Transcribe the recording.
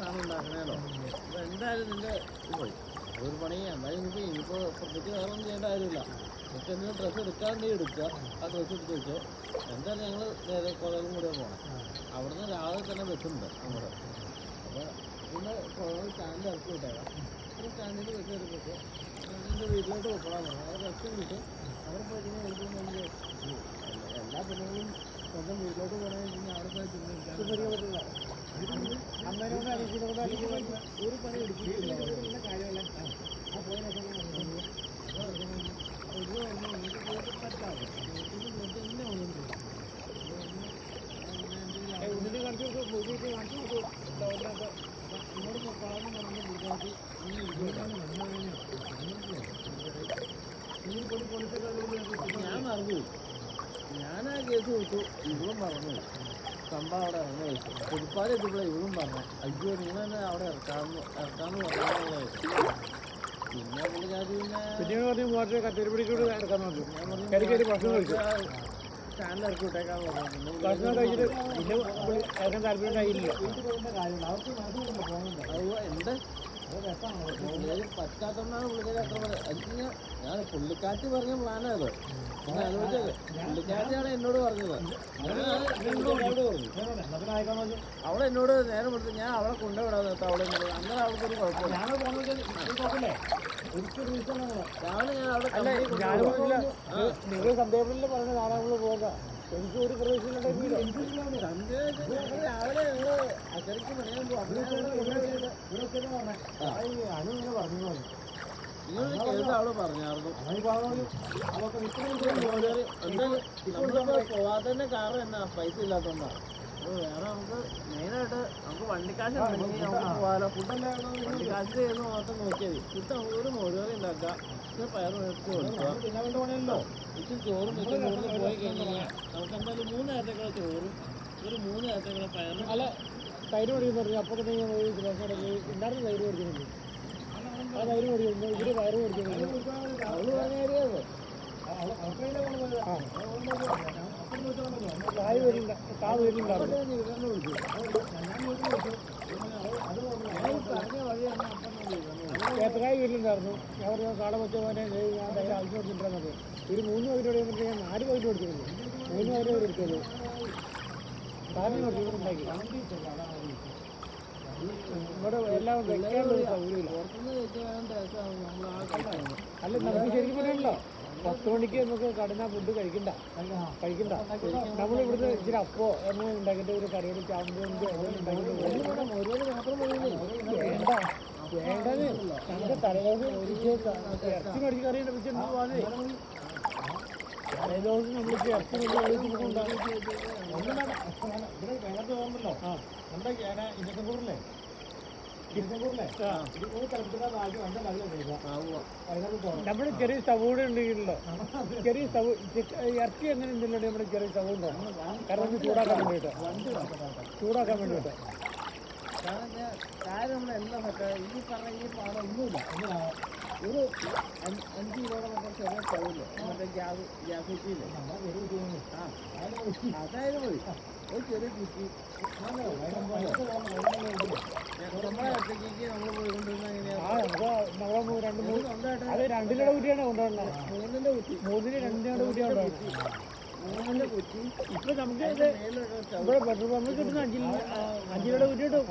സാധനം ഉണ്ടാക്കണേലോ. അപ്പോൾ എന്തായാലും നിൻ്റെ പോയി ഒരു പണി എന്തായാലും ഇനിയിപ്പോൾ പ്രത്യേകിച്ച് വേറെ ഒന്നും ചെയ്യേണ്ട കാര്യമില്ല. പക്ഷെ എന്തെങ്കിലും ഡ്രസ്സ് എടുക്കാണ്ട് എടുക്കുക, ആ ഡ്രസ്സ് എടുത്ത് വെച്ചോ. എന്തായാലും ഞങ്ങൾ നേരെ കുളവും കൂടെ പോകണം. അവിടുന്ന് രാവിലെ തന്നെ ബസ്സുണ്ട് നമ്മുടെ. അപ്പോൾ പിന്നെ കുളവും സ്റ്റാൻഡിൽ ഇറക്കി വിട്ടേക്കാം. ഒരു സ്റ്റാൻഡിൽ ബസ് എടുത്തിട്ട് എൻ്റെ വീട്ടിലോട്ട് പോകാൻ പറഞ്ഞു. അത് ബസ്സും കിട്ടും. അവിടെ പോയി കഴിഞ്ഞാൽ എനിക്ക് എല്ലാ പെണ്ണുങ്ങളും സ്വന്തം വീട്ടിലോട്ട് പോകണമെങ്കിൽ പിന്നെ അവിടെ പോയി തിരിക്കാൻ പറ്റില്ല. അമ്മേനോട് അടിക്കുന്നതോട് അടിക്കുന്ന ഒരു പണി എടുക്കില്ല. കാര്യമല്ല ആ പോയിനൊക്കെ ഉള്ളിൽ കാണിച്ചു പോയിട്ട് കാണിച്ചു ഇങ്ങോട്ട് കളന്ന് പറഞ്ഞ് വിളിക്കാത്തി ഞാൻ മറന്നു. ഞാൻ ആ കേസ് കൊടുത്തു, ഇവളും മറന്നു. സംഭവം അവിടെ ഇറങ്ങി വെച്ചു. പുതുപ്പാൽ എത്തിയപ്പോൾ ഇവളും പറഞ്ഞു, അയ്യോ നിങ്ങൾ തന്നെ അവിടെ ഇറക്കാന്ന് പറഞ്ഞ. പിന്നെ പുള്ളിക്കാരി സ്റ്റാൻഡിൽ ഇറക്കി വിട്ടേക്കാന്ന് പറഞ്ഞു. എന്ത് പറ്റാത്തോണ്ടാണ് പുള്ളിക്കാരി അത്ര പറയുന്നത്. ഞാൻ പുള്ളിക്കാറ്റ് പറഞ്ഞ പ്ലാനായത്. ഞാൻ ആലോചിച്ചത് പുള്ളിക്കാരിയാണ് എന്നോട് പറഞ്ഞത്. അവളെ എന്നോട് നേരം കൊടുത്ത് ഞാൻ അവളെ കൊണ്ടുവിടാൻ നിർത്താം. അവളെ അങ്ങനെ അവൾക്കൊരു കുഴപ്പമില്ല. രാവിലെ ഞാൻ അവിടെ സന്ധ്യാപിള്ളി പറഞ്ഞ നാളെ പോകാം. എനിക്ക് ഒരു പ്രവേശനം രാവിലെ ഞങ്ങൾ അച്ചടിക്ക് പണിയാൻ കേസ് അവള് പറഞ്ഞായിരുന്നു. നമ്മളിപ്പോ പോവാതെ തന്നെ കാരണം എന്നാ പൈസ ഇല്ലാത്തോണ്ടാണ്. വേറെ നമുക്ക് മെയിനായിട്ട് നമുക്ക് വണ്ടിക്കാശ് നമുക്ക് പോകാലോ. വണ്ടിക്കാശ് ചെയ്യുന്ന മാത്രം നോക്കിയാൽ മതി. ഫുഡ് നമുക്ക് ഒരു മോരുകറി ഉണ്ടാക്കാം, പിന്നെ പയർ മേടിച്ച് കൊടുക്കുക. ഇച്ചിരി ചോറും ഇച്ചിരി കൂടുതൽ പോയി കഴിഞ്ഞാൽ നമുക്ക് എന്തായാലും 3 നേരത്തേക്കുള്ള ചോറും ഒരു 3 നേരത്തേക്കുള്ള പയറും. അല്ല തൈര് മേടിക്കുന്നു പറഞ്ഞു. അപ്പോൾ തന്നെ ഉണ്ടായിരുന്ന തൈര് മേടിക്കുന്നുണ്ട്. ആ തൈര് മേടിക്കുന്നു, ഇവര് പയറ് മേടിക്കുന്നുണ്ട്. അവള് പറഞ്ഞത് ഏത്തക്കായ് വീട്ടിലുണ്ടായിരുന്നു. ഞാൻ പറഞ്ഞു കാട വെച്ച പോലെ ഞാൻ തൈര് ആവശ്യം കൊടുത്തിട്ടുണ്ടെന്നത്. ഒരു 3 പൈസ ഞാൻ 4 പൈസ കൊടുത്തിരുന്നു. 3 പൈസ എടുത്തുള്ളൂ. സാധനം ഉണ്ടാക്കി ഇവിടെ എല്ലാം വെക്കാനുള്ള സൗകര്യമില്ല. അല്ല നമുക്ക് ശരിക്കും പറയണല്ലോ, 10 മണിക്ക് നമുക്ക് കടന്ന ഫുഡ് കഴിക്കണ്ട. നമ്മളിവിടുന്ന് ഇച്ചിരി അപ്പോ എന്നെ ഉണ്ടാക്കിയിട്ട് ഒരു കറിയുടെ ചാമ്പുണ്ട് വേണ്ടത്. നമുക്ക് തലേദിവസം ഇറച്ചി മേടിച്ച് കറി വെച്ചിട്ട് പോവാതെ തലേദിവസം നമ്മളിപ്പോൾ ഇറച്ചി മേടിച്ച് കഴിച്ചിട്ടുണ്ടാകുമല്ലോ. നമ്മുടെ ചെറിയ സ്റ്റവ് കൂടെ ഉണ്ടെങ്കിലോ, ചെറിയ സ്റ്റവ് ഇറച്ചി എങ്ങനെ ഉണ്ടല്ലോ നമ്മുടെ ചെറിയ സ്റ്റവ് ഉണ്ടോ? കാരണം ചൂടാക്കാൻ വേണ്ടിയിട്ട് കാര്യം നമ്മളെല്ലാം ഈ പറഞ്ഞ ഈ പാടം ഒന്നുമില്ല. ഒരു 5 കിലോയുടെ മറ്റേ ചെറിയ സ്റ്റൗവില്ല, മറ്റേ ഗ്യാസ് കുറ്റിയില്ലേ, അതായത് മതി. ഒരു ചെറിയ കുറ്റി നമ്മളെ ഒറ്റയ്ക്ക് നമ്മൾ പോയിക്കൊണ്ടിരുന്ന എങ്ങനെയാണ്? അത് 2 കിലോ കുറ്റിയാണ് കൊണ്ടുവരണം. 3ന്റെ കുറ്റി, 3ന് 2 കുറ്റിയാണ് 3ന്റെ കുറ്റി. ഇപ്പൊ നമുക്ക് ഇവിടെ പെട്രോൾ പമ്പിൽ കിട്ടുന്ന 5 കിലോയുടെ കുറ്റി കിട്ടും.